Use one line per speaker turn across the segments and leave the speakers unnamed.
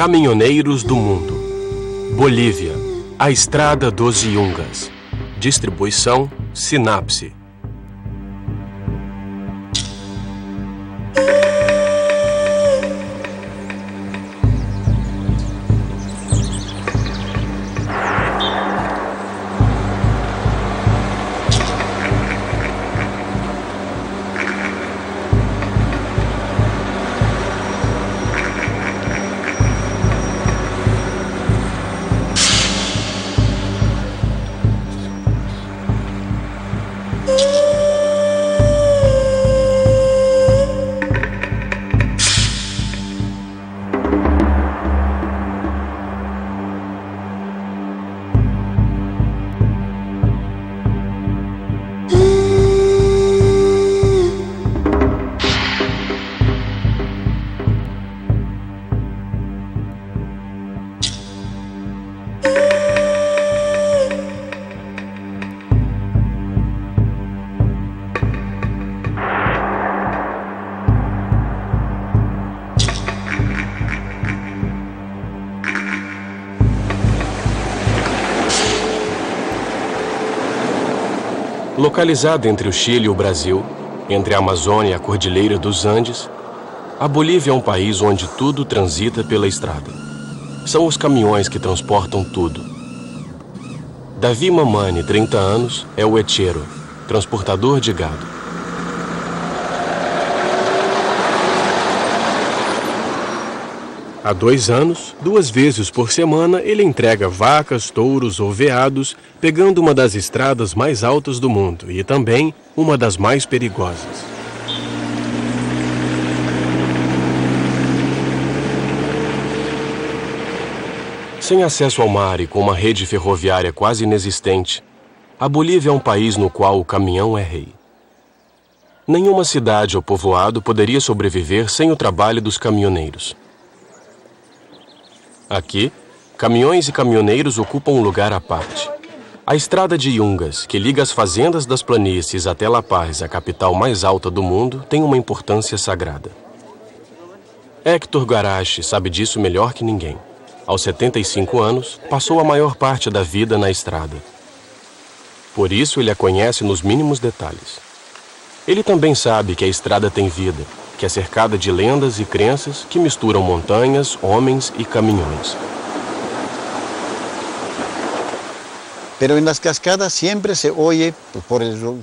Caminhoneiros do Mundo. Bolívia, a Estrada dos Yungas. Distribuição Sinapse. Localizada entre o Chile e o Brasil, entre a Amazônia e a Cordilheira dos Andes, a Bolívia é um país onde tudo transita pela estrada. São os caminhões que transportam tudo. Davi Mamani, 30 anos, é o etchero, transportador de gado. Há 2 anos, 2 vezes por semana, ele entrega vacas, touros ou veados, pegando uma das estradas mais altas do mundo e também uma das mais perigosas. Sem acesso ao mar e com uma rede ferroviária quase inexistente, a Bolívia é um país no qual o caminhão é rei. Nenhuma cidade ou povoado poderia sobreviver sem o trabalho dos caminhoneiros. Aqui, caminhões e caminhoneiros ocupam um lugar à parte. A estrada de Yungas, que liga as fazendas das planícies até La Paz, a capital mais alta do mundo, tem uma importância sagrada. Héctor Garache sabe disso melhor que ninguém. Aos 75 anos, passou a maior parte da vida na estrada. Por isso, ele a conhece nos mínimos detalhes. Ele também sabe que a estrada tem vida, que é cercada de lendas e crenças que misturam montanhas, homens e caminhões.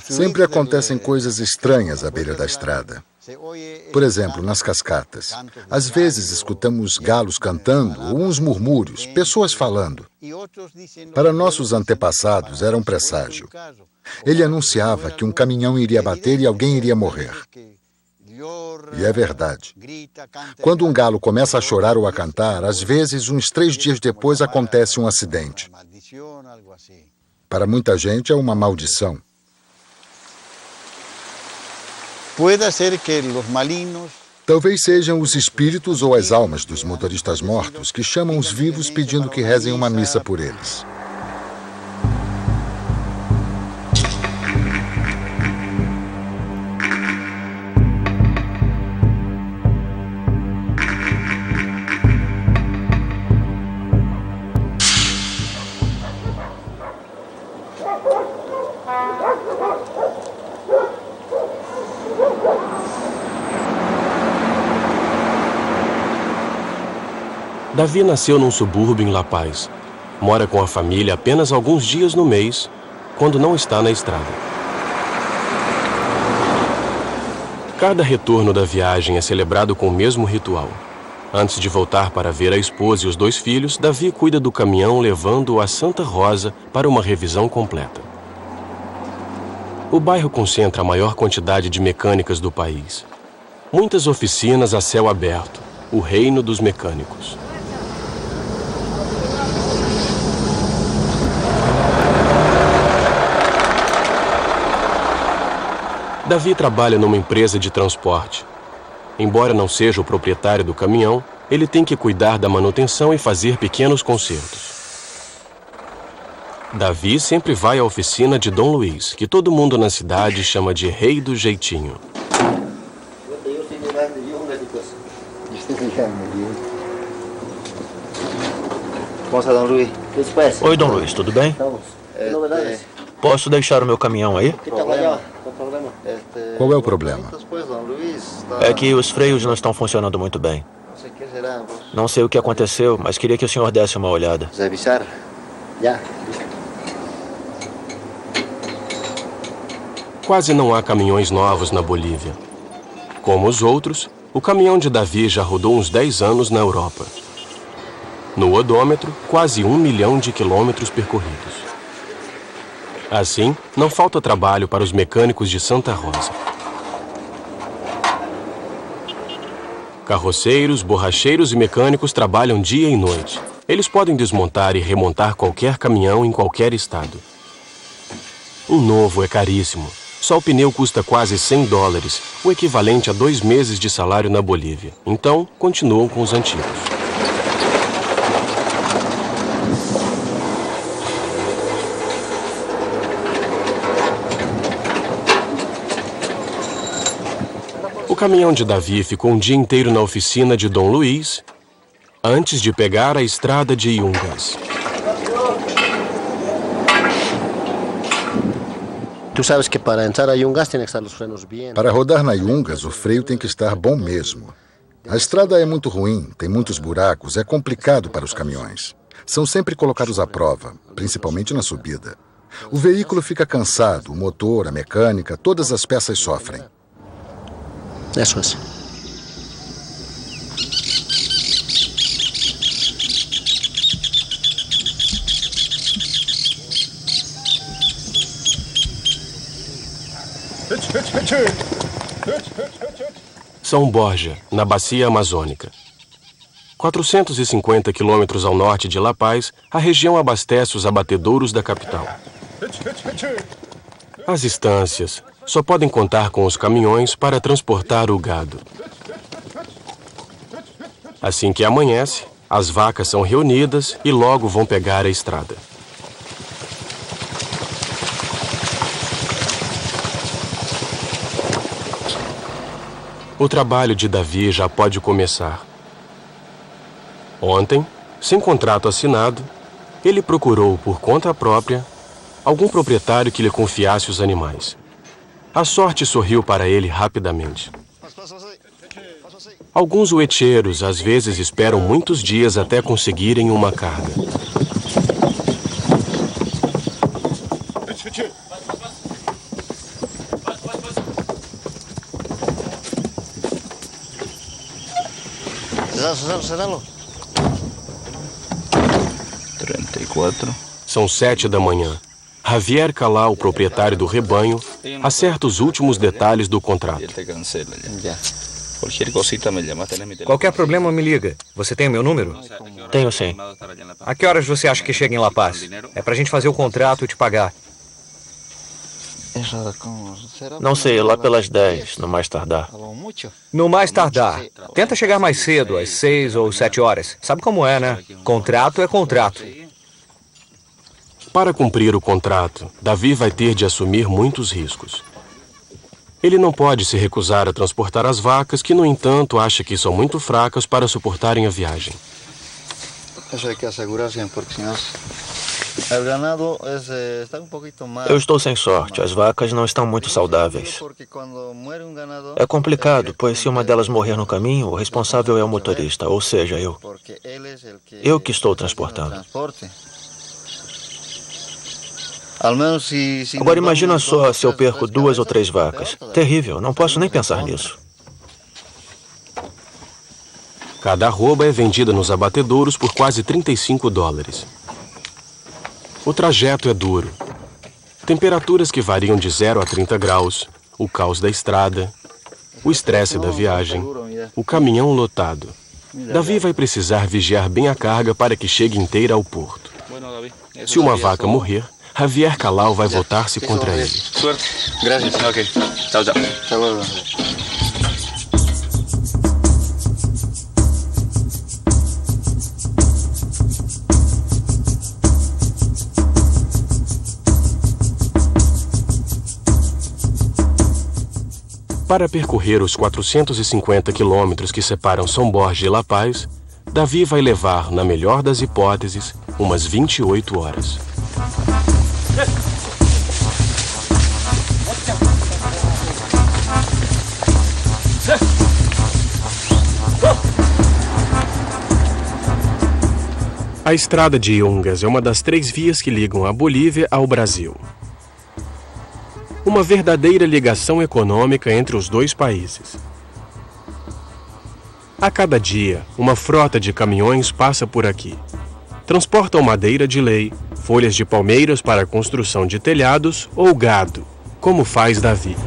Sempre acontecem coisas estranhas à beira da estrada. Por exemplo, nas cascatas. Às vezes escutamos galos cantando ou uns murmúrios, pessoas falando. Para nossos antepassados era um presságio. Ele anunciava que um caminhão iria bater e alguém iria morrer. E é verdade. Quando um galo começa a chorar ou a cantar, às vezes, uns 3 dias depois, acontece um acidente. Para muita gente, é uma maldição. Talvez sejam os espíritos ou as almas dos motoristas mortos que chamam os vivos pedindo que rezem uma missa por eles.
Davi nasceu num subúrbio em La Paz. Mora com a família apenas alguns dias no mês, quando não está na estrada. Cada retorno da viagem é celebrado com o mesmo ritual. Antes de voltar para ver a esposa e os 2 filhos, Davi cuida do caminhão levando-o a Santa Rosa para uma revisão completa. O bairro concentra a maior quantidade de mecânicas do país. Muitas oficinas a céu aberto, o reino dos mecânicos. Davi trabalha numa empresa de transporte. Embora não seja o proprietário do caminhão, ele tem que cuidar da manutenção e fazer pequenos consertos. Davi sempre vai à oficina de Dom Luiz, que todo mundo na cidade chama de Rei do Jeitinho.
Oi, Dom Luiz, tudo bem? Posso deixar o meu caminhão aí?
Qual é o problema?
É que os freios não estão funcionando muito bem. Não sei o que aconteceu, mas queria que o senhor desse uma olhada.
Quase não há caminhões novos na Bolívia. Como os outros, o caminhão de Davi já rodou uns 10 anos na Europa. No odômetro, quase 1 milhão de quilômetros percorridos. Assim, não falta trabalho para os mecânicos de Santa Rosa. Carroceiros, borracheiros e mecânicos trabalham dia e noite. Eles podem desmontar e remontar qualquer caminhão em qualquer estado. Um novo é caríssimo. Só o pneu custa quase $100, o equivalente a 2 meses de salário na Bolívia. Então, continuam com os antigos. O caminhão de Davi ficou um dia inteiro na oficina de Dom Luiz, antes de pegar a estrada de Yungas.
Tu sabes que para entrar a Yungas tem que estar os frenos bem.
Para rodar na Yungas, o freio tem que estar bom mesmo. A estrada é muito ruim, tem muitos buracos, é complicado para os caminhões. São sempre colocados à prova, principalmente na subida. O veículo fica cansado, o motor, a mecânica, todas as peças sofrem.
Isso é.
São Borja, na Bacia Amazônica. 450 quilômetros ao norte de La Paz, a região abastece os abatedouros da capital. As estâncias só podem contar com os caminhões para transportar o gado. Assim que amanhece, as vacas são reunidas e logo vão pegar a estrada. O trabalho de Davi já pode começar. Ontem, sem contrato assinado, ele procurou por conta própria algum proprietário que lhe confiasse os animais. A sorte sorriu para ele rapidamente. Alguns ueteiros às vezes esperam muitos dias até conseguirem uma carga.
Cerralo.
34.
São 7 da manhã. Javier Calal, o proprietário do rebanho, acerta os últimos detalhes do contrato.
Qualquer problema, me liga. Você tem o meu número?
Tenho sim.
A que horas você acha que chega em La Paz? É pra gente fazer o contrato e te pagar.
Não sei, lá pelas 10, no mais tardar.
No mais tardar. Tenta chegar mais cedo, às 6 ou 7 horas. Sabe como é, né? Contrato é contrato.
Para cumprir o contrato, Davi vai ter de assumir muitos riscos. Ele não pode se recusar a transportar as vacas, que, no entanto, acha que são muito fracas para suportarem a viagem.
Eu estou sem sorte, as vacas não estão muito saudáveis. É complicado, pois se uma delas morrer no caminho, o responsável é o motorista, ou seja, eu. Eu que estou transportando. Agora imagina só se eu perco 2 ou 3 vacas. Terrível, não posso nem pensar nisso.
Cada arroba é vendida nos abatedouros por quase $35. O trajeto é duro. Temperaturas que variam de 0 a 30 graus, o caos da estrada, o estresse da viagem, o caminhão lotado. Davi vai precisar vigiar bem a carga para que chegue inteira ao porto. Se uma vaca morrer, Javier Calal vai voltar-se contra ele.
Suerte. Gracias. Ok. Tchau, tchau.
Para percorrer os 450 quilômetros que separam São Borja e La Paz, Davi vai levar, na melhor das hipóteses, umas 28 horas. A estrada de Yungas é uma das 3 vias que ligam a Bolívia ao Brasil. Uma verdadeira ligação econômica entre os 2 países. A cada dia, uma frota de caminhões passa por aqui. Transportam madeira de lei, folhas de palmeiras para a construção de telhados ou gado, como faz Davi.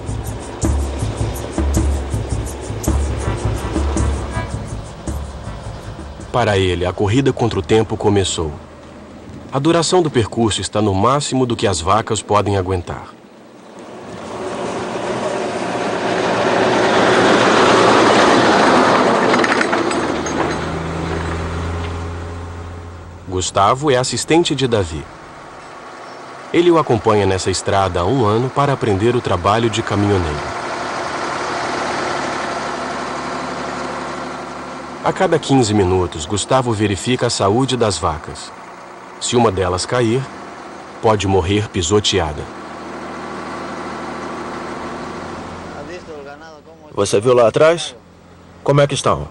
Para ele, a corrida contra o tempo começou. A duração do percurso está no máximo do que as vacas podem aguentar. Gustavo é assistente de Davi. Ele o acompanha nessa estrada há 1 ano para aprender o trabalho de caminhoneiro. A cada 15 minutos, Gustavo verifica a saúde das vacas. Se uma delas cair, pode morrer pisoteada.
Você viu lá atrás? Como é que estão?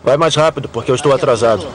Vai mais rápido, porque eu estou atrasado.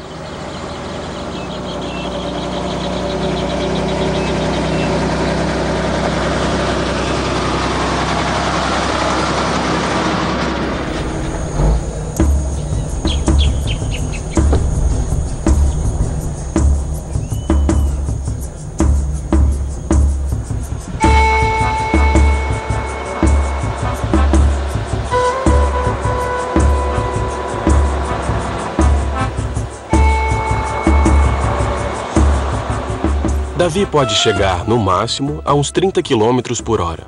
Davi pode chegar, no máximo, a uns 30 km por hora.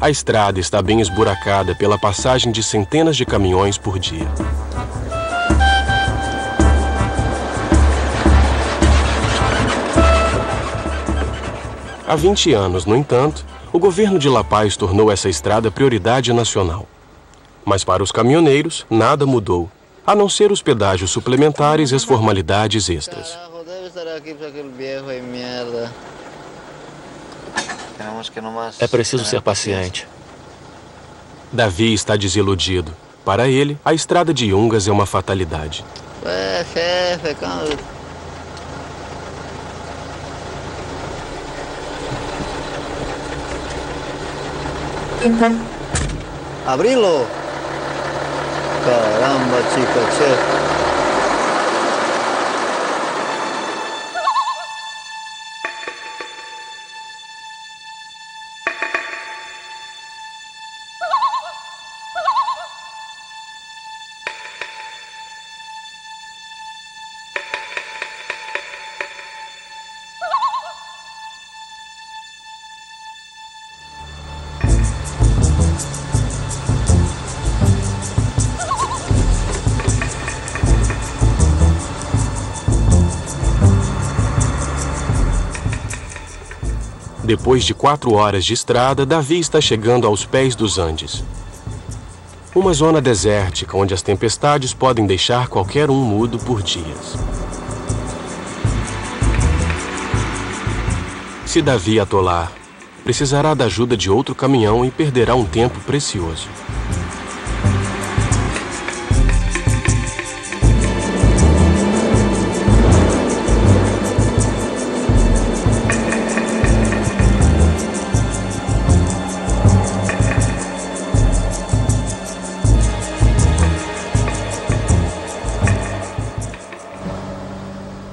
A estrada está bem esburacada pela passagem de centenas de caminhões por dia. Há 20 anos, no entanto, o governo de La Paz tornou essa estrada prioridade nacional. Mas para os caminhoneiros, nada mudou, a não ser os pedágios suplementares e as formalidades extras.
É preciso ser paciente.
Davi está desiludido. Para ele, a estrada de Yungas é uma fatalidade.
Abrilo! Caramba, chica, che.
Depois de 4 horas de estrada, Davi está chegando aos pés dos Andes. Uma zona desértica onde as tempestades podem deixar qualquer um mudo por dias. Se Davi atolar, precisará da ajuda de outro caminhão e perderá um tempo precioso.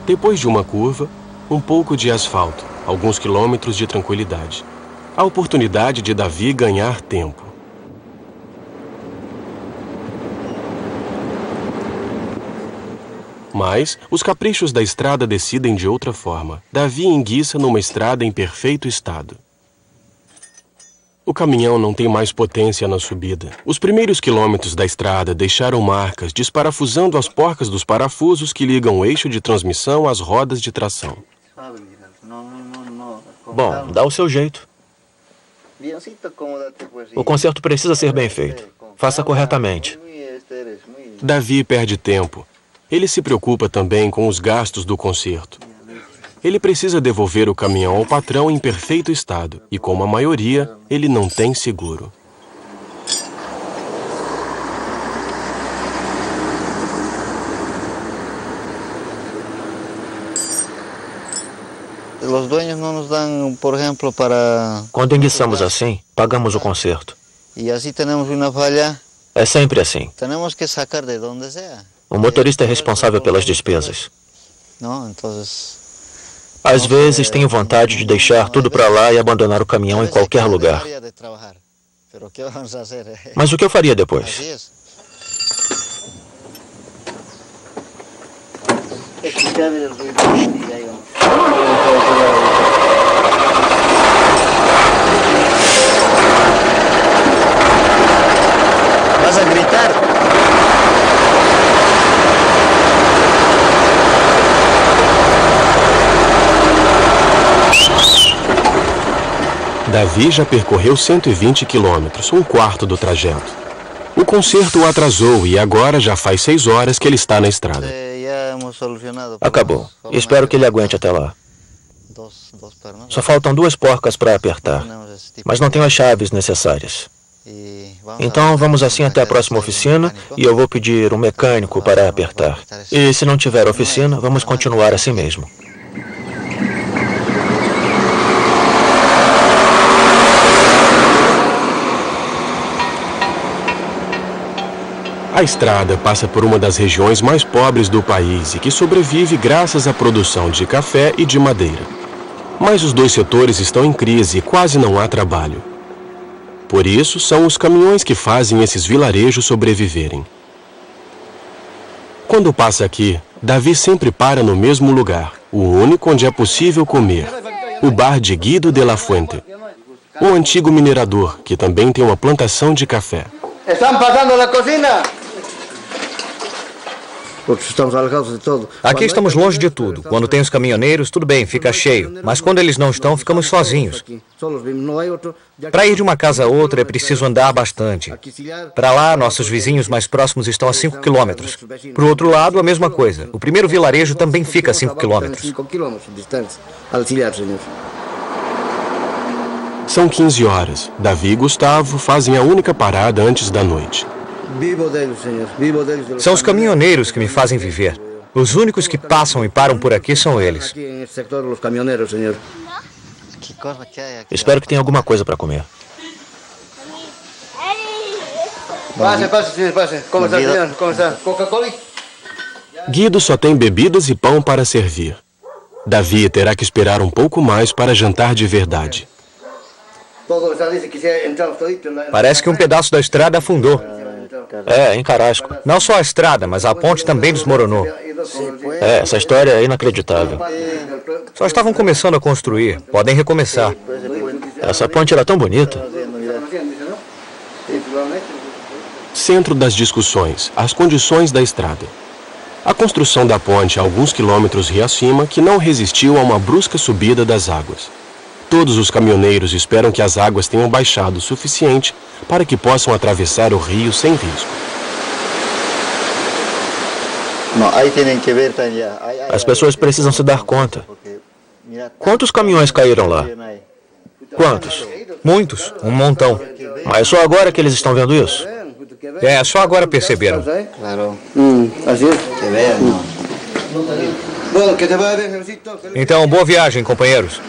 Depois de uma curva, um pouco de asfalto, alguns quilômetros de tranquilidade. A oportunidade de Davi ganhar tempo. Mas os caprichos da estrada decidem de outra forma. Davi enguiça numa estrada em perfeito estado. O caminhão não tem mais potência na subida. Os primeiros quilômetros da estrada deixaram marcas, desparafusando as porcas dos parafusos que ligam o eixo de transmissão às rodas de tração.
Bom, dá o seu jeito. O conserto precisa ser bem feito. Faça corretamente.
Davi perde tempo. Ele se preocupa também com os gastos do conserto. Ele precisa devolver o caminhão ao patrão em perfeito estado e, como a maioria, ele não tem seguro.
Os dueños não nos dão, por exemplo, para...
Quando enguiçamos assim, pagamos o conserto.
E assim temos uma falha.
É sempre assim.
Temos que sacar de onde seja.
O motorista é responsável pelas despesas.
Não, então...
Às vezes tenho vontade de deixar tudo para lá e abandonar o caminhão em qualquer lugar. Mas o que eu faria depois?
Vas a gritar?
Davi já percorreu 120 quilômetros, um quarto do trajeto. O conserto o atrasou e agora já faz 6 horas que ele está na estrada.
Acabou. Espero que ele aguente até lá. Só faltam 2 porcas para apertar, mas não tenho as chaves necessárias. Então vamos assim até a próxima oficina e eu vou pedir um mecânico para apertar. E se não tiver oficina, vamos continuar assim mesmo.
A estrada passa por uma das regiões mais pobres do país e que sobrevive graças à produção de café e de madeira. Mas os 2 setores estão em crise e quase não há trabalho. Por isso, são os caminhões que fazem esses vilarejos sobreviverem. Quando passa aqui, Davi sempre para no mesmo lugar, o único onde é possível comer, o bar de Guido de la Fuente, um antigo minerador que também tem uma plantação de café.
Estão passando na cozinha?
Aqui estamos longe de tudo. Quando tem os caminhoneiros, tudo bem, fica cheio. Mas quando eles não estão, ficamos sozinhos. Para ir de uma casa a outra é preciso andar bastante. Para lá, nossos vizinhos mais próximos estão a 5 quilômetros. Para o outro lado, a mesma coisa. O primeiro vilarejo também fica a 5 quilômetros.
São 15 horas. Davi e Gustavo fazem a única parada antes da noite.
São os caminhoneiros que me fazem viver. Os únicos que passam e param por aqui são eles.
Espero que tenha alguma coisa para comer.
Passe. Como está, senhor? Como está? Coca-Cola?
Guido só tem bebidas e pão para servir. Davi terá que esperar um pouco mais para jantar de verdade.
Parece que um pedaço da estrada afundou.
É, em Carrasco.
Não só a estrada, mas a ponte também desmoronou.
É, essa história é inacreditável.
Só estavam começando a construir. Podem recomeçar.
Essa ponte era tão bonita.
Centro das discussões, as condições da estrada. A construção da ponte a alguns quilômetros rio acima que não resistiu a uma brusca subida das águas. Todos os caminhoneiros esperam que as águas tenham baixado o suficiente para que possam atravessar o rio sem risco.
As pessoas precisam se dar conta. Quantos caminhões caíram lá? Quantos?
Muitos, um montão.
Mas só agora que eles estão vendo isso?
É, só agora perceberam. Então, boa viagem, companheiros.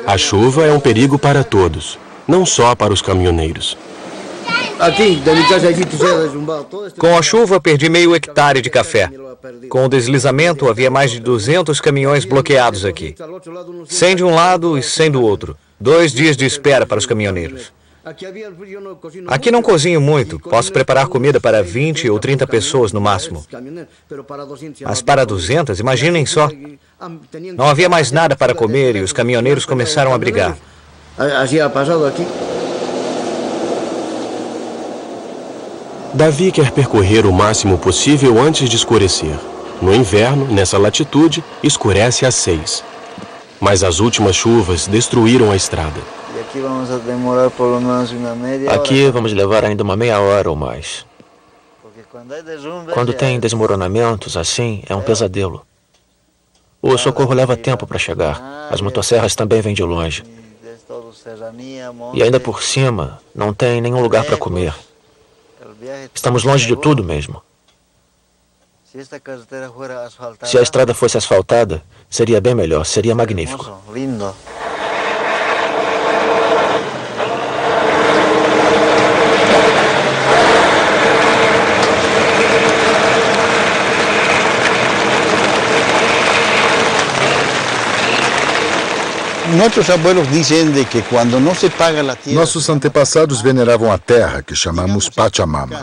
A chuva é um perigo para todos, não só para os caminhoneiros.
Com a chuva, perdi meio hectare de café. Com o deslizamento, havia mais de 200 caminhões bloqueados aqui. 100 de um lado e 100 do outro. 2 dias de espera para os caminhoneiros. Aqui não cozinho muito. Posso preparar comida para 20 ou 30 pessoas no máximo. Mas para 200, imaginem só. Não havia mais nada para comer e os caminhoneiros começaram a brigar.
Davi quer percorrer o máximo possível antes de escurecer. No inverno, nessa latitude, escurece às 6. Mas as últimas chuvas destruíram a estrada.
Aqui vamos levar ainda uma meia hora ou mais. Quando tem desmoronamentos assim, é um pesadelo. O socorro leva tempo para chegar. As motosserras também vêm de longe. E ainda por cima, não tem nenhum lugar para comer. Estamos longe de tudo mesmo. Se a estrada fosse asfaltada, seria bem melhor, seria magnífico.
Nossos antepassados veneravam a terra, que chamamos Pachamama.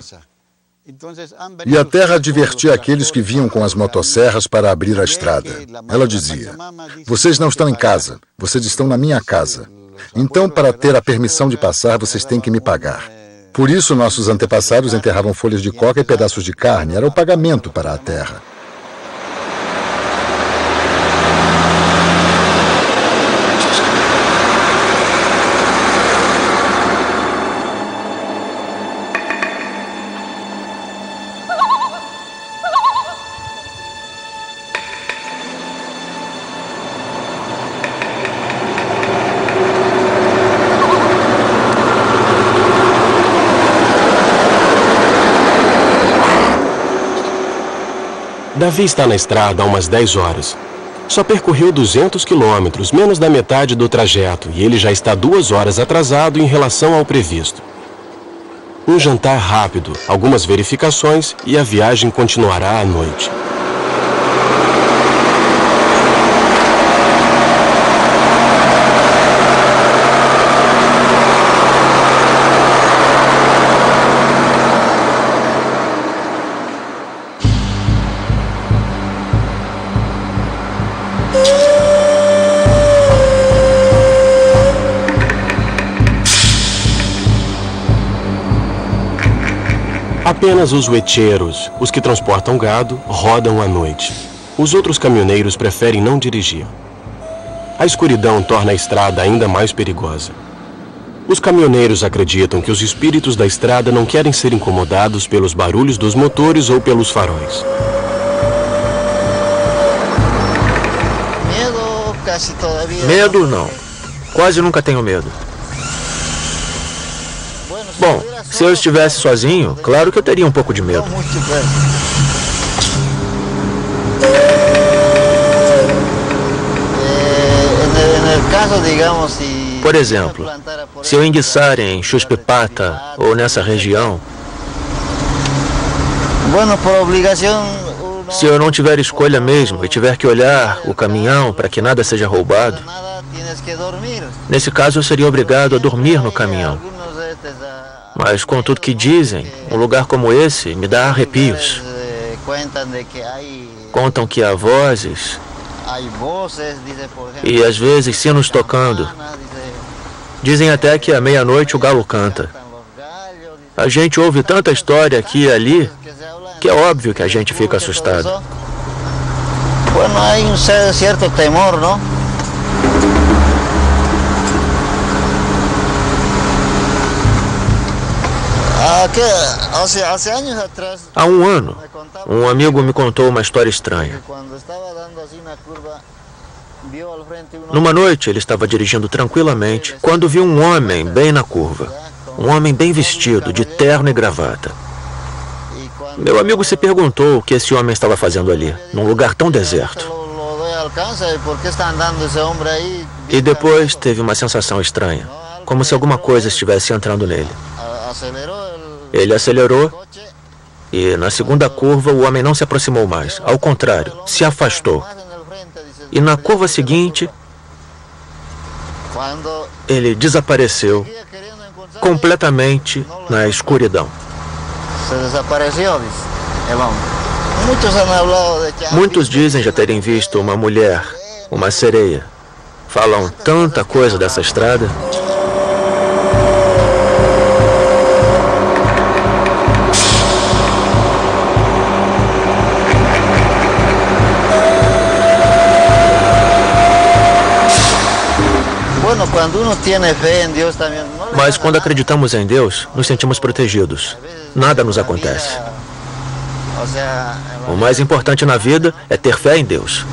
E a terra advertia aqueles que vinham com as motosserras para abrir a estrada. Ela dizia: vocês não estão em casa, vocês estão na minha casa. Então, para ter a permissão de passar, vocês têm que me pagar. Por isso, nossos antepassados enterravam folhas de coca e pedaços de carne. Era o pagamento para a terra.
Davi está na estrada há umas 10 horas. Só percorreu 200 quilômetros, menos da metade do trajeto, e ele já está 2 horas atrasado em relação ao previsto. Um jantar rápido, algumas verificações e a viagem continuará à noite. Apenas os huecheiros, os que transportam gado, rodam à noite. Os outros caminhoneiros preferem não dirigir. A escuridão torna a estrada ainda mais perigosa. Os caminhoneiros acreditam que os espíritos da estrada não querem ser incomodados pelos barulhos dos motores ou pelos faróis.
Medo, não. Quase nunca tenho medo. Bom, se eu estivesse sozinho, claro que eu teria um pouco de medo. Por exemplo, se eu enguiçar em Xuxpipata ou nessa região, se eu não tiver escolha mesmo e tiver que olhar o caminhão para que nada seja roubado, nesse caso eu seria obrigado a dormir no caminhão. Mas com tudo que dizem, um lugar como esse me dá arrepios. Contam que há vozes e às vezes sinos tocando. Dizem até que à meia-noite o galo canta. A gente ouve tanta história aqui e ali que é óbvio que a gente fica assustado.
Há certo temor, não?
Há um ano, um amigo me contou uma história estranha. Numa noite, ele estava dirigindo tranquilamente quando viu um homem bem na curva. Um homem bem vestido, de terno e gravata. Meu amigo se perguntou o que esse homem estava fazendo ali, num lugar tão deserto. E depois teve uma sensação estranha, como se alguma coisa estivesse entrando nele. Ele acelerou e, na segunda curva, o homem não se aproximou mais. Ao contrário, se afastou. E na curva seguinte, ele desapareceu completamente na escuridão. Muitos dizem já terem visto uma mulher, uma sereia. Falam tanta coisa dessa estrada. Mas quando acreditamos em Deus, nos sentimos protegidos. Nada nos acontece. O mais importante na vida é ter fé em Deus.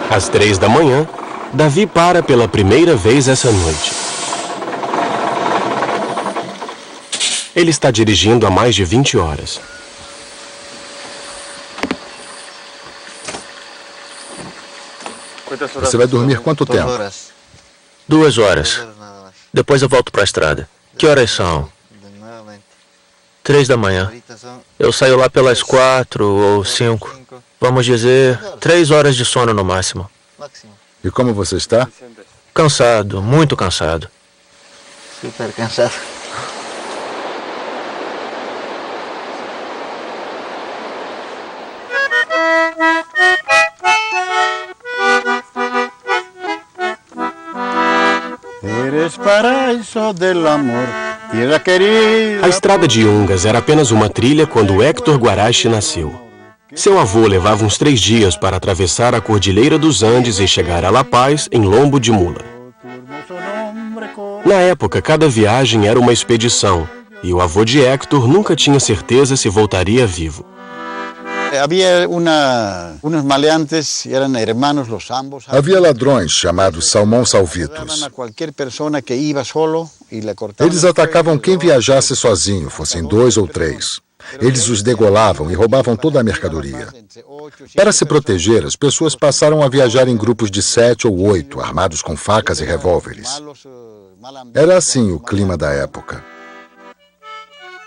Às 3 da manhã, Davi para pela primeira vez essa noite. Ele está dirigindo há mais de 20 horas.
Você vai dormir quanto tempo?
2 horas. Depois eu volto para a estrada. Que horas são? 3 da manhã. Eu saio lá pelas 4 ou 5. Vamos dizer, 3 horas de sono no máximo.
E como você está?
Cansado, muito cansado.
Super cansado.
Eres paraíso del amor, tierra querida.
A estrada de Yungas era apenas uma trilha quando Héctor Guarachi nasceu. Seu avô levava uns 3 dias para atravessar a Cordilheira dos Andes e chegar a La Paz em lombo de mula. Na época, cada viagem era uma expedição, e o avô de Héctor nunca tinha certeza se voltaria vivo.
Havia ladrões chamados Salmão Salvitos. Eles atacavam quem viajasse sozinho, fossem 2 ou 3. Eles os degolavam e roubavam toda a mercadoria. Para se proteger, as pessoas passaram a viajar em grupos de 7 ou 8, armados com facas e revólveres. Era assim o clima da época.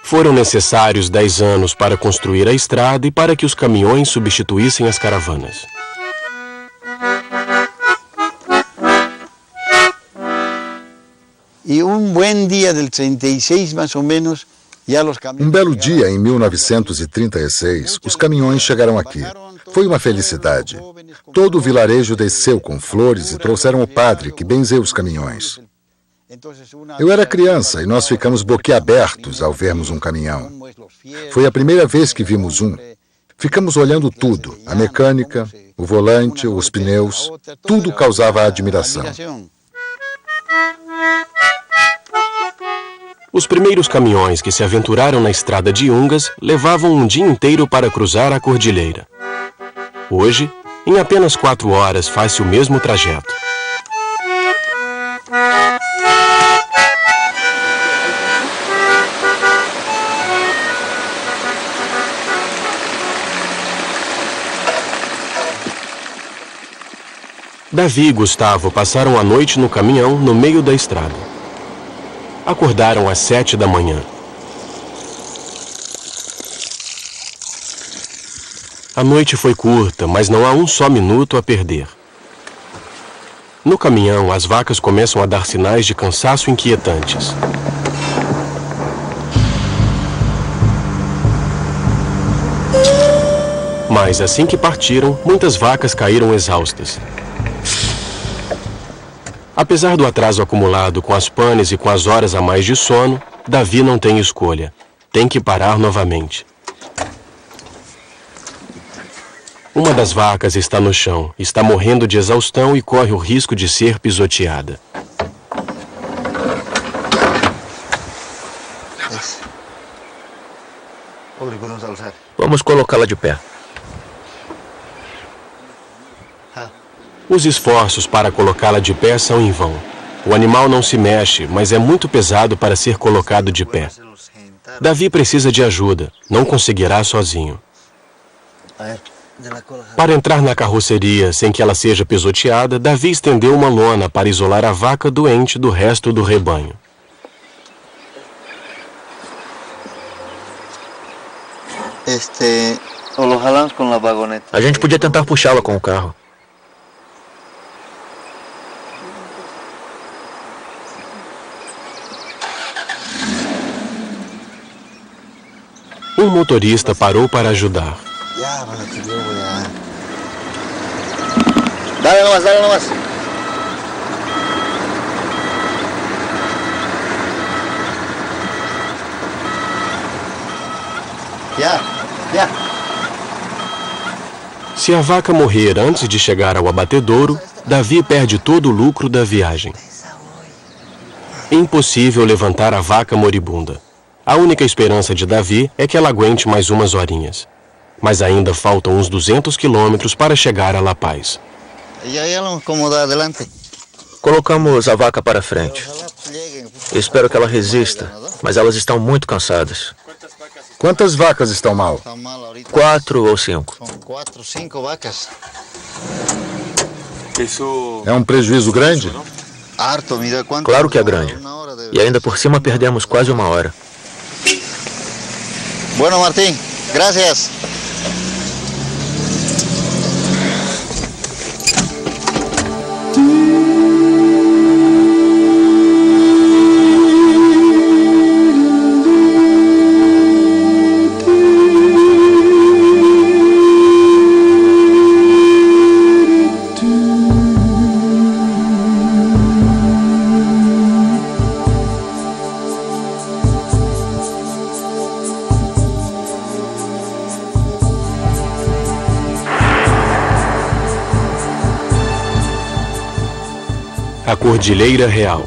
Foram necessários 10 anos para construir a estrada e para que os caminhões substituíssem as caravanas.
E bom dia del 36, mais ou menos.
Um belo dia, em 1936, os caminhões chegaram aqui. Foi uma felicidade. Todo o vilarejo desceu com flores e trouxeram o padre, que benzeu os caminhões. Eu era criança e nós ficamos boquiabertos ao vermos um caminhão. Foi a primeira vez que vimos um. Ficamos olhando tudo, a mecânica, o volante, os pneus, tudo causava admiração.
Os primeiros caminhões que se aventuraram na estrada de Yungas levavam um dia inteiro para cruzar a cordilheira. Hoje, em apenas 4 horas, faz-se o mesmo trajeto. Davi e Gustavo passaram a noite no caminhão no meio da estrada. Acordaram às 7 da manhã. A noite foi curta, mas não há um só minuto a perder. No caminhão, as vacas começam a dar sinais de cansaço inquietantes. Mas assim que partiram, muitas vacas caíram exaustas. Apesar do atraso acumulado com as panes e com as horas a mais de sono, Davi não tem escolha. Tem que parar novamente. Uma das vacas está no chão, está morrendo de exaustão e corre o risco de ser pisoteada.
Vamos colocá-la de pé.
Os esforços para colocá-la de pé são em vão. O animal não se mexe, mas é muito pesado para ser colocado de pé. Davi precisa de ajuda, não conseguirá sozinho. Para entrar na carroceria sem que ela seja pisoteada, Davi estendeu uma lona para isolar a vaca doente do resto do rebanho.
A gente podia tentar puxá-la com o carro.
Um motorista parou para ajudar.
Dale nomás, dale nomás. Já.
Se a vaca morrer antes de chegar ao abatedouro, Davi perde todo o lucro da viagem. Impossível levantar a vaca moribunda. A única esperança de Davi é que ela aguente mais umas horinhas. Mas ainda faltam uns 200 quilômetros para chegar a La Paz.
Colocamos a vaca para frente. Espero que ela resista, mas elas estão muito cansadas.
Quantas vacas estão mal?
4 ou 5.
São 4, 5 vacas.
É um prejuízo grande?
Claro que é grande. E ainda por cima perdemos quase 1 hora.
Bueno, Martín, gracias.
A Cordilheira Real,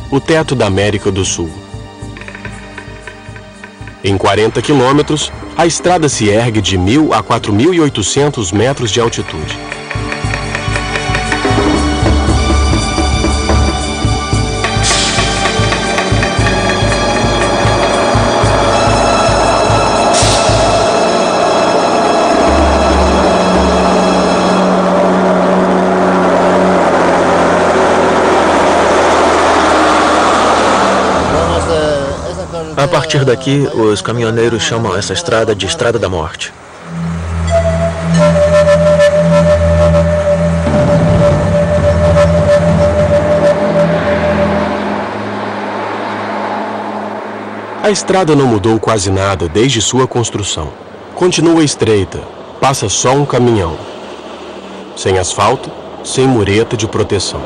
o teto da América do Sul. Em 40 quilômetros, a estrada se ergue de 1.000 a 4.800 metros de altitude.
A partir daqui, os caminhoneiros chamam essa estrada de Estrada da Morte.
A estrada não mudou quase nada desde sua construção. Continua estreita, passa só um caminhão. Sem asfalto, sem mureta de proteção.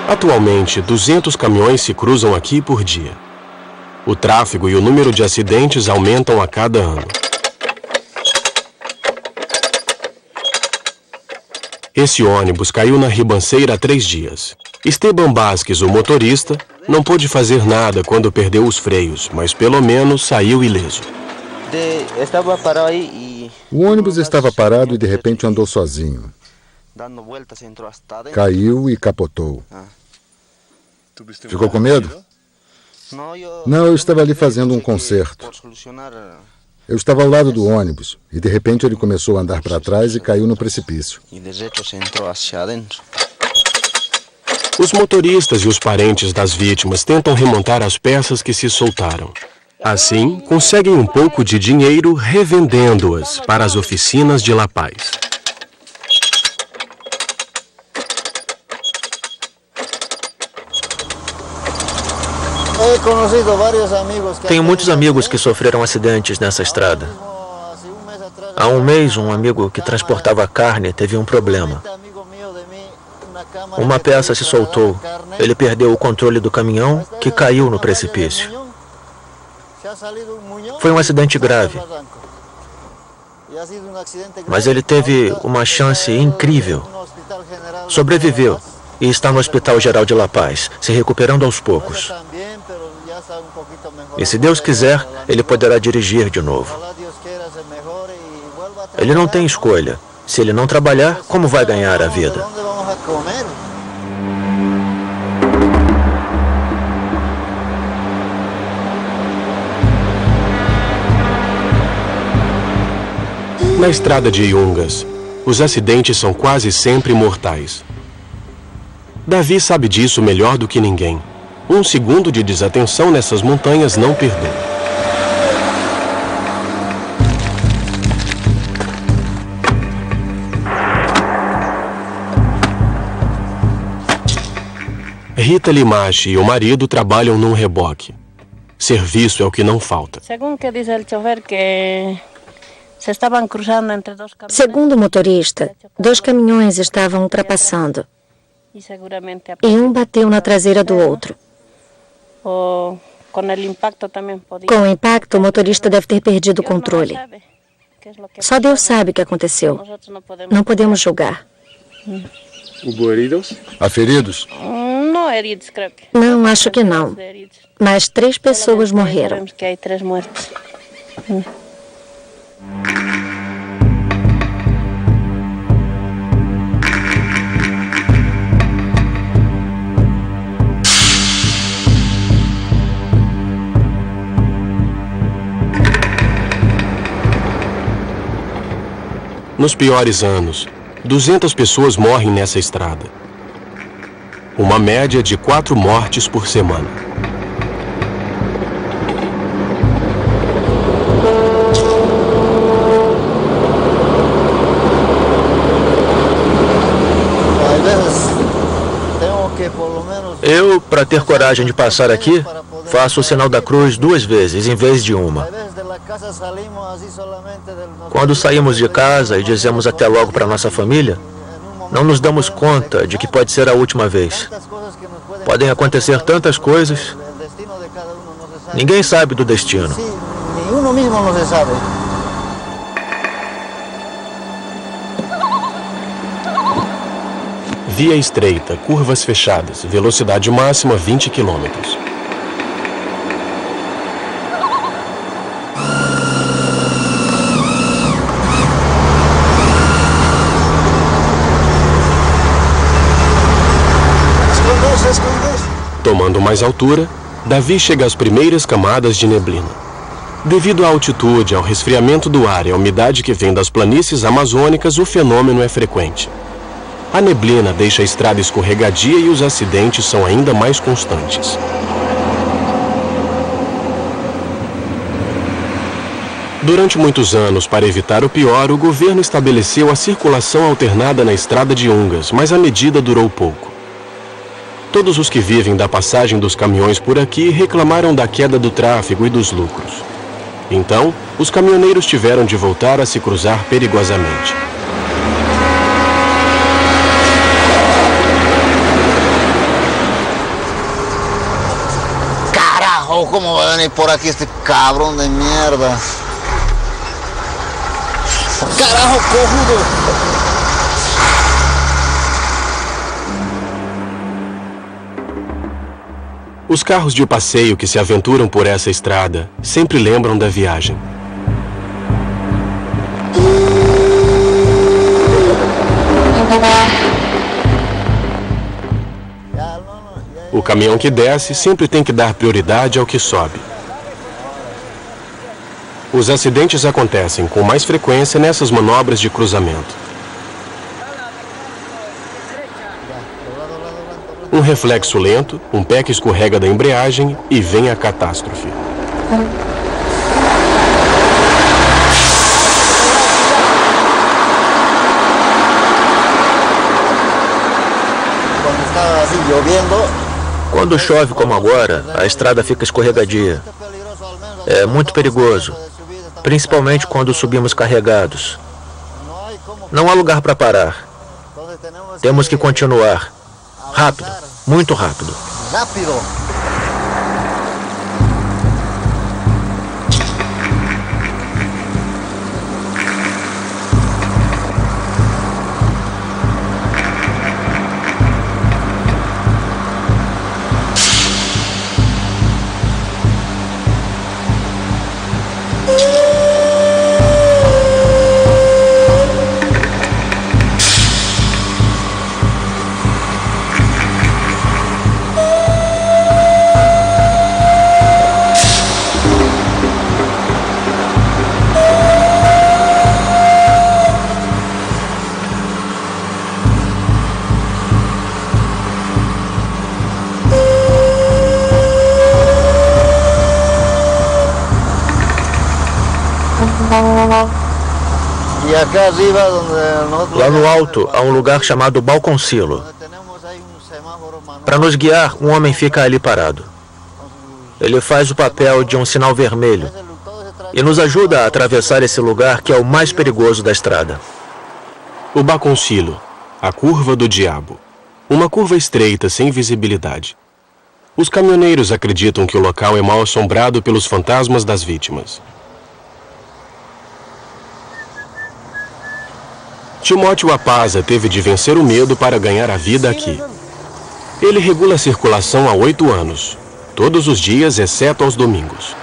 Atualmente, 200 caminhões se cruzam aqui por dia. O tráfego e o número de acidentes aumentam a cada ano. Esse ônibus caiu na ribanceira há 3 dias. Esteban Vázquez, o motorista, não pôde fazer nada quando perdeu os freios, mas pelo menos saiu ileso.
O ônibus estava parado e de repente andou sozinho. Caiu e capotou. Ficou com medo? Não, eu estava ali fazendo um concerto. Eu estava ao lado do ônibus e de repente ele começou a andar para trás e caiu no precipício.
Os motoristas e os parentes das vítimas tentam remontar as peças que se soltaram. Assim, conseguem um pouco de dinheiro revendendo-as para as oficinas de La Paz.
Tenho muitos amigos que sofreram acidentes nessa estrada. Há 1 mês, um amigo que transportava carne teve um problema. Uma peça se soltou. Ele perdeu o controle do caminhão, que caiu no precipício. Foi um acidente grave. Mas ele teve uma chance incrível. Sobreviveu e está no Hospital Geral de La Paz, se recuperando aos poucos. E se Deus quiser, ele poderá dirigir de novo. Ele não tem escolha. Se ele não trabalhar, como vai ganhar a vida?
Na estrada de Yungas, os acidentes são quase sempre mortais. Davi sabe disso melhor do que ninguém. 1 segundo de desatenção nessas montanhas não perdoa. Rita Limache e o marido trabalham num reboque. Serviço é o que não falta.
Segundo o motorista, 2 caminhões estavam ultrapassando e um bateu na traseira do outro. Com o impacto, o motorista deve ter perdido o controle. Só Deus sabe o que aconteceu. Não podemos julgar.
Há feridos?
Não, acho que não. Mas 3 pessoas morreram.
Nos piores anos, 200 pessoas morrem nessa estrada. Uma média de 4 mortes por semana.
Eu, para ter coragem de passar aqui, faço o sinal da cruz 2 vezes, em vez de uma. Quando saímos de casa e dizemos até logo para nossa família, não nos damos conta de que pode ser a última vez. Podem acontecer tantas coisas. Ninguém sabe do destino.
Via estreita, curvas fechadas, velocidade máxima 20 km. Tomando mais altura, Davi chega às primeiras camadas de neblina. Devido à altitude, ao resfriamento do ar e à umidade que vem das planícies amazônicas, o fenômeno é frequente. A neblina deixa a estrada escorregadia e os acidentes são ainda mais constantes. Durante muitos anos, para evitar o pior, o governo estabeleceu a circulação alternada na estrada de Yungas, mas a medida durou pouco. Todos os que vivem da passagem dos caminhões por aqui reclamaram da queda do tráfego e dos lucros. Então, os caminhoneiros tiveram de voltar a se cruzar perigosamente.
Carajo, como vai venir por aqui este cabrão de merda? Carajo, corrudo!
Os carros de passeio que se aventuram por essa estrada sempre lembram da viagem. O caminhão que desce sempre tem que dar prioridade ao que sobe. Os acidentes acontecem com mais frequência nessas manobras de cruzamento. Um reflexo lento, um pé que escorrega da embreagem e vem a catástrofe.
Quando chove como agora, a estrada fica escorregadia. É muito perigoso, principalmente quando subimos carregados. Não há lugar para parar. Temos que continuar. Rápido, muito rápido.
Rápido!
Lá no alto há um lugar chamado Balconcilo. Para nos guiar, um homem fica ali parado. Ele faz o papel de um sinal vermelho e nos ajuda a atravessar esse lugar que é o mais perigoso da estrada.
O Baconcilo, a curva do diabo. Uma curva estreita, sem visibilidade. Os caminhoneiros acreditam que o local é mal assombrado pelos fantasmas das vítimas. Timóteo Apaza teve de vencer o medo para ganhar a vida aqui. Ele regula a circulação há 8 anos, todos os dias, exceto aos domingos.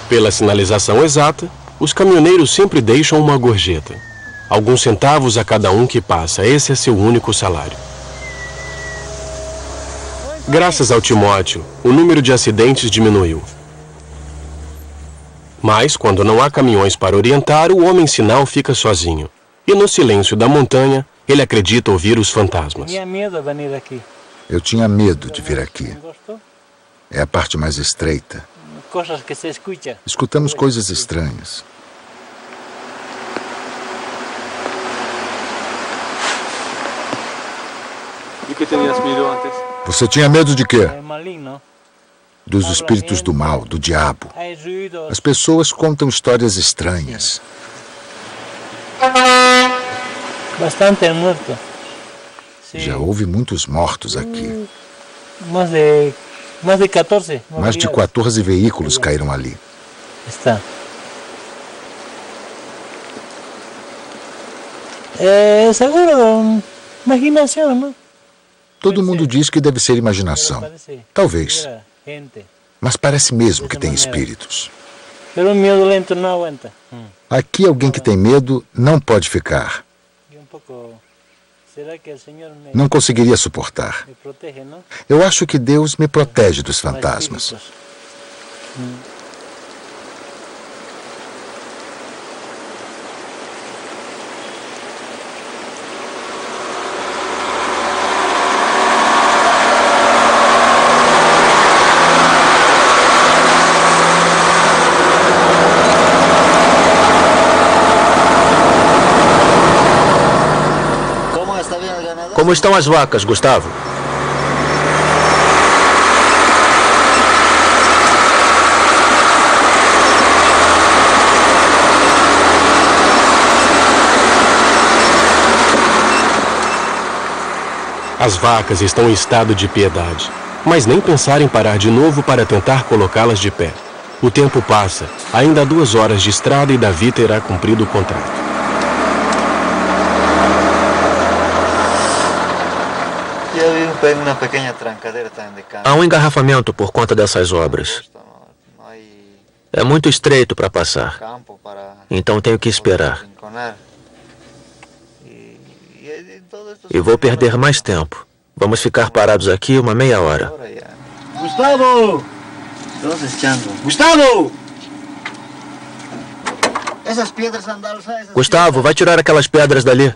Pela sinalização exata, os caminhoneiros sempre deixam uma gorjeta. Alguns centavos a cada um que passa, esse é seu único salário. Graças ao Timóteo, o número de acidentes diminuiu. Mas, quando não há caminhões para orientar, o homem sinal fica sozinho. E no silêncio da montanha, ele acredita ouvir os fantasmas.
Eu tinha medo de vir aqui. É a parte mais estreita. Escutamos coisas estranhas.
¿Y qué tenías miedo antes?
Você tinha medo de quê? Dos espíritos do mal, do diabo. As pessoas contam histórias estranhas. Já houve muitos mortos aqui. Mais de 14 veículos caíram ali.
É seguro, imaginação, não?
Todo mundo diz que deve ser imaginação. Talvez. Mas parece mesmo que tem espíritos. Aqui alguém que tem medo não pode ficar. Não conseguiria suportar. Eu acho que Deus me protege dos fantasmas.
Como estão as vacas, Gustavo?
As vacas estão em estado de piedade, mas nem pensar em parar de novo para tentar colocá-las de pé. O tempo passa, ainda há 2 horas de estrada e Davi terá cumprido o contrato.
Há um engarrafamento por conta dessas obras. É muito estreito para passar. Então tenho que esperar. E vou perder mais tempo. Vamos ficar parados aqui uma meia hora.
Gustavo! Gustavo!
Gustavo, vai tirar aquelas pedras dali.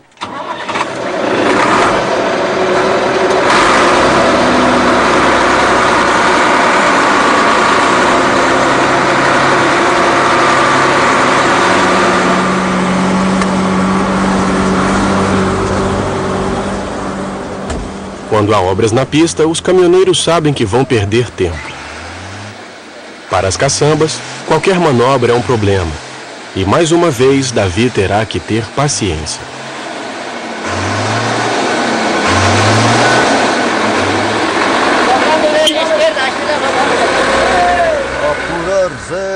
Quando há obras na pista, os caminhoneiros sabem que vão perder tempo. Para as caçambas, qualquer manobra é um problema. E mais uma vez, Davi terá que ter paciência.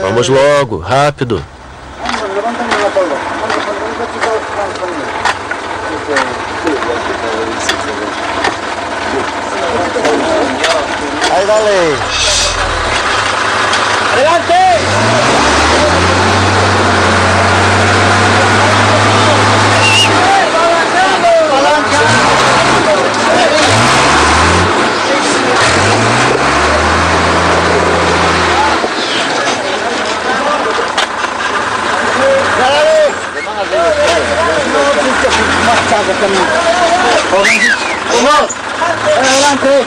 Vamos logo, rápido.
Aí, dale. Adelante. Adelante.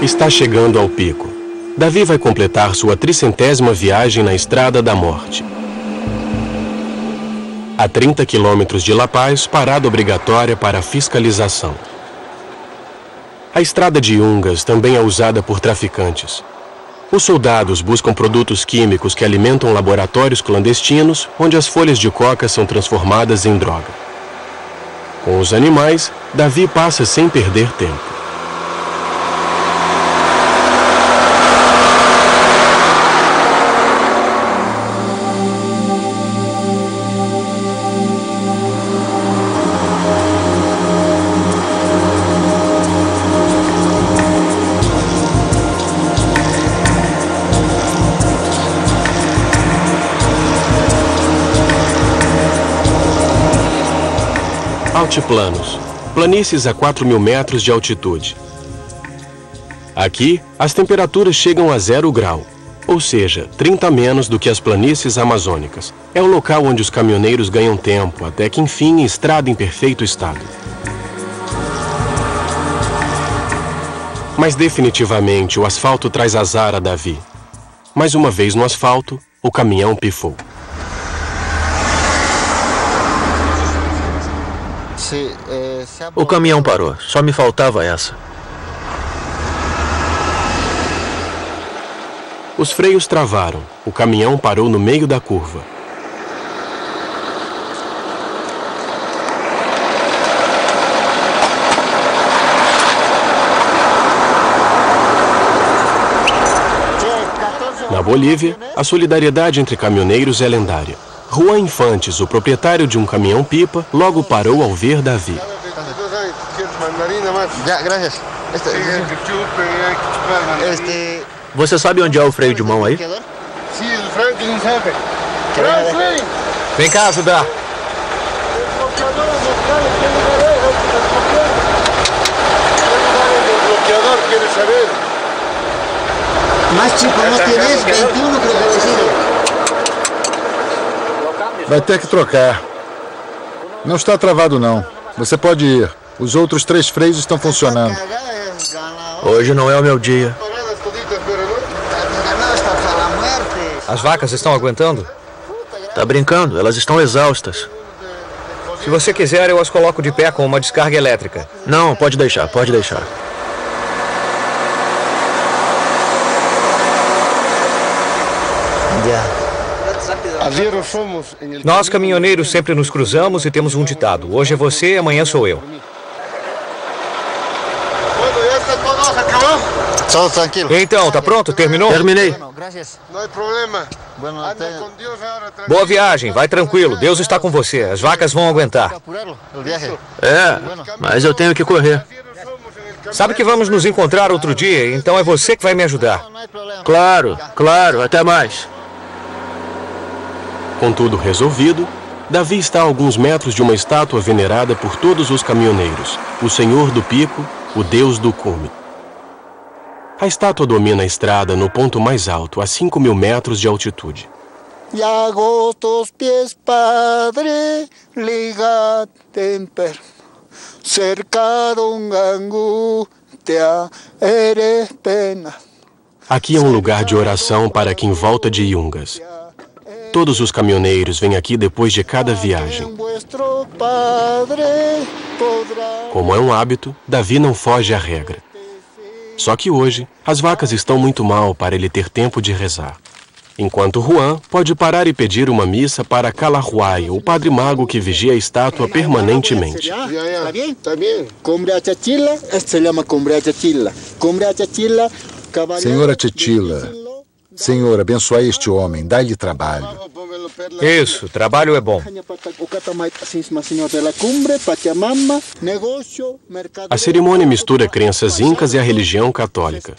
Está chegando ao pico. Davi vai completar sua 300ª viagem na Estrada da Morte. A 30 quilômetros de La Paz, parada obrigatória para fiscalização. A Estrada de Yungas também é usada por traficantes. Os soldados buscam produtos químicos que alimentam laboratórios clandestinos, onde as folhas de coca são transformadas em droga. Com os animais, Davi passa sem perder tempo. Altiplanos, planícies a 4.000 metros de altitude. Aqui, as temperaturas chegam a 0 grau, ou seja, 30 menos do que as planícies amazônicas. É o local onde os caminhoneiros ganham tempo, até que enfim, estrada em perfeito estado. Mas definitivamente o asfalto traz azar a Davi. Mais uma vez no asfalto, o caminhão pifou.
O caminhão parou. Só me faltava essa.
Os freios travaram. O caminhão parou no meio da curva. Na Bolívia, a solidariedade entre caminhoneiros é lendária. Juan Infantes, o proprietário de um caminhão-pipa, logo parou ao ver Davi.
Você sabe onde é o freio de mão aí?
Vem cá ajudar.
Más chico no tienes, 21 creo que decide.
Vai ter que trocar. Não está travado, não. Você pode ir. Os outros 3 freios estão funcionando.
Hoje não é o meu dia.
As vacas estão aguentando?
Tá brincando? Elas estão exaustas.
Se você quiser, eu as coloco de pé com uma descarga elétrica.
Não, pode deixar, pode deixar.
Nós, caminhoneiros, sempre nos cruzamos e temos um ditado. Hoje é você, amanhã sou eu. Então, tá pronto? Terminou?
Terminei.
Boa viagem, vai tranquilo. Deus está com você. As vacas vão aguentar.
É, mas eu tenho que correr.
Sabe que vamos nos encontrar outro dia, então é você que vai me ajudar.
Claro, claro. Até mais.
Com tudo resolvido, Davi está a alguns metros de uma estátua venerada por todos os caminhoneiros, o Senhor do Pico, o Deus do Cume. A estátua domina a estrada no ponto mais alto, a 5.000 metros de altitude. Aqui é um lugar de oração para quem volta de Yungas. Todos os caminhoneiros vêm aqui depois de cada viagem. Como é um hábito, Davi não foge à regra. Só que hoje, as vacas estão muito mal para ele ter tempo de rezar. Enquanto Juan pode parar e pedir uma missa para Calahuay, o padre mago que vigia a estátua permanentemente.
Senhora Chetila, Senhor, abençoai este homem, dai-lhe trabalho.
Isso, trabalho é bom.
A cerimônia mistura crenças incas e a religião católica.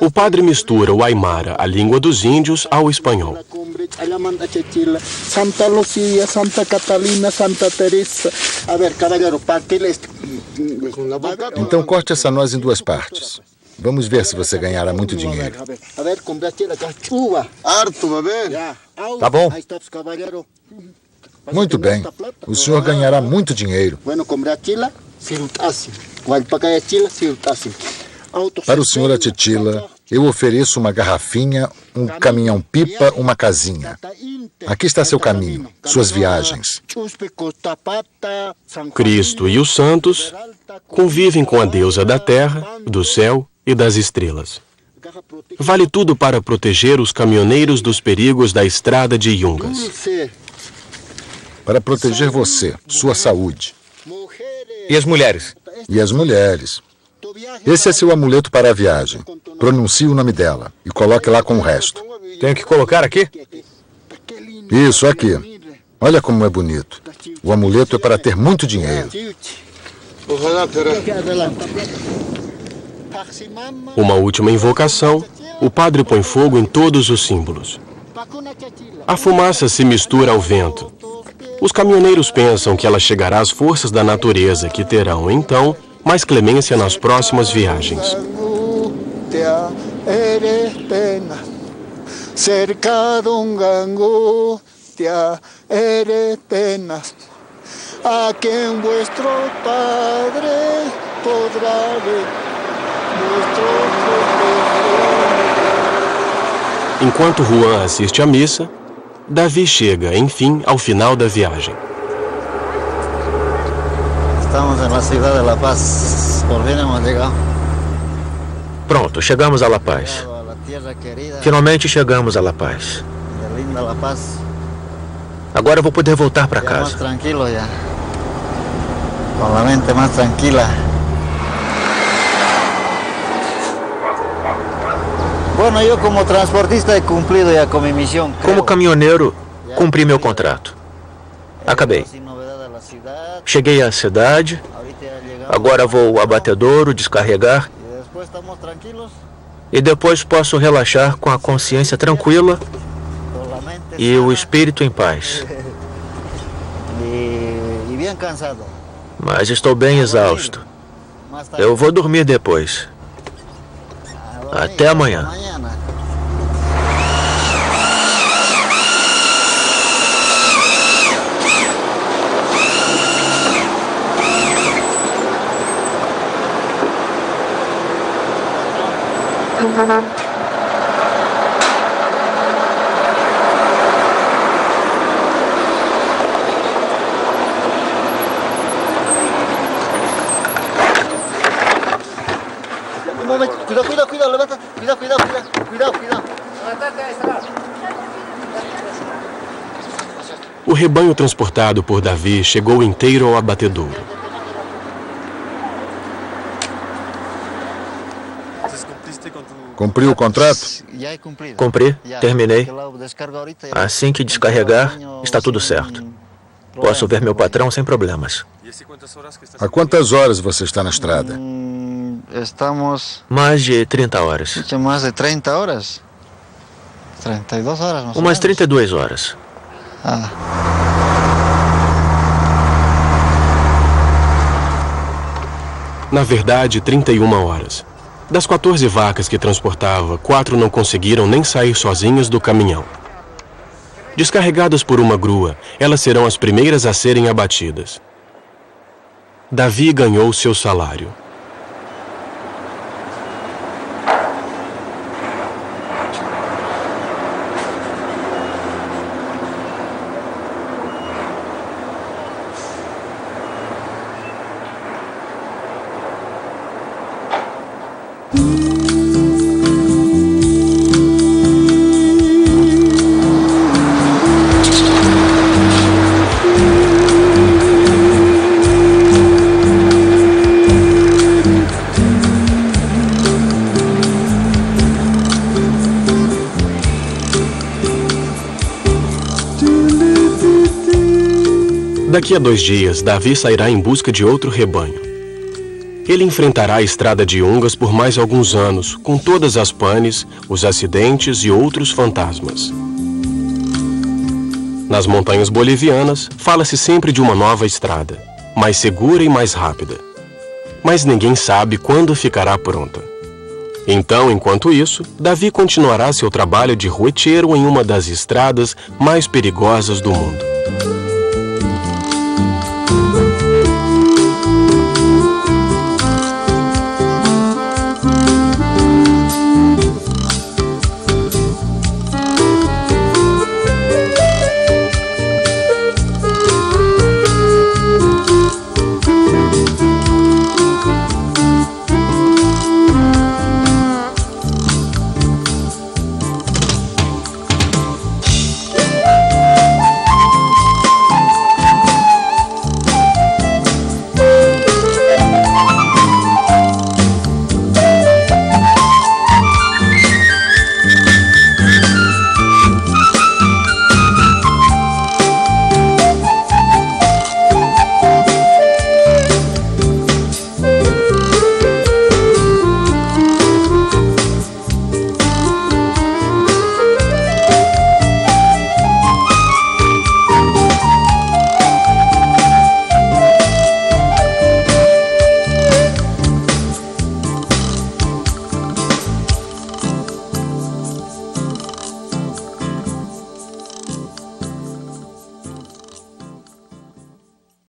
O padre mistura o aimara, a língua dos índios, ao espanhol.
Santa Lucía, Santa Catalina, Santa Teresa. A ver, caballero,
Então corte essa noz em 2 partes. Vamos ver se você ganhará muito dinheiro.
Tá bom.
Muito bem. O senhor ganhará muito dinheiro. Para o Sr. Atitila, eu ofereço uma garrafinha, um caminhão-pipa, uma casinha. Aqui está seu caminho, suas viagens.
Cristo e os santos convivem com a deusa da terra, do céu e das estrelas. Vale tudo para proteger os caminhoneiros dos perigos da estrada de Yungas.
Para proteger você, sua saúde.
E as mulheres?
E as mulheres. Esse é seu amuleto para a viagem. Pronuncie o nome dela e coloque lá com o resto.
Tenho que colocar aqui?
Isso, aqui. Olha como é bonito. O amuleto é para ter muito dinheiro.
Uma última invocação, o padre põe fogo em todos os símbolos. A fumaça se mistura ao vento. Os caminhoneiros pensam que ela chegará às forças da natureza, que terão, então, mais clemência nas próximas viagens.
Cercado angustia eres penas, a quien vuestro Padre podrá ver vuestro
Enquanto Juan assiste à missa, Davi chega, enfim, ao final da viagem.
Estamos na cidade de La Paz. Por fin hemos llegado.
Pronto, chegamos a La Paz. Finalmente chegamos a La Paz.
Linda La Paz.
Agora eu vou poder voltar para casa.
Mais tranquilo já. Com a mente mais tranquila. Bueno, eu como transportista he cumprido já com minha missão.
Como caminhoneiro, cumpri meu contrato. Acabei. Cheguei à cidade. Agora vou ao abatedouro descarregar. E depois posso relaxar com a consciência tranquila e o espírito em paz. Mas estou bem exausto. Eu vou dormir depois. Até amanhã.
Um momento, cuidado, levanta. Cuidado.
O rebanho transportado por Davi chegou inteiro ao abatedouro.
Cumpriu o contrato?
Cumpri, terminei. Assim que descarregar, está tudo certo. Posso ver meu patrão sem problemas.
Há quantas horas você está na estrada?
Estamos...
Mais de 30 horas.
Mais de 30 horas? 32 horas, mais
Umas 32 horas.
Na verdade, 31 horas. Das 14 vacas que transportava, 4 não conseguiram nem sair sozinhas do caminhão. Descarregadas por uma grua, elas serão as primeiras a serem abatidas. Davi ganhou seu salário. Daqui a 2 dias, Davi sairá em busca de outro rebanho. Ele enfrentará a estrada de Yungas por mais alguns anos, com todas as panes, os acidentes e outros fantasmas. Nas montanhas bolivianas, fala-se sempre de uma nova estrada, mais segura e mais rápida. Mas ninguém sabe quando ficará pronta. Então, enquanto isso, Davi continuará seu trabalho de rueteiro em uma das estradas mais perigosas do mundo.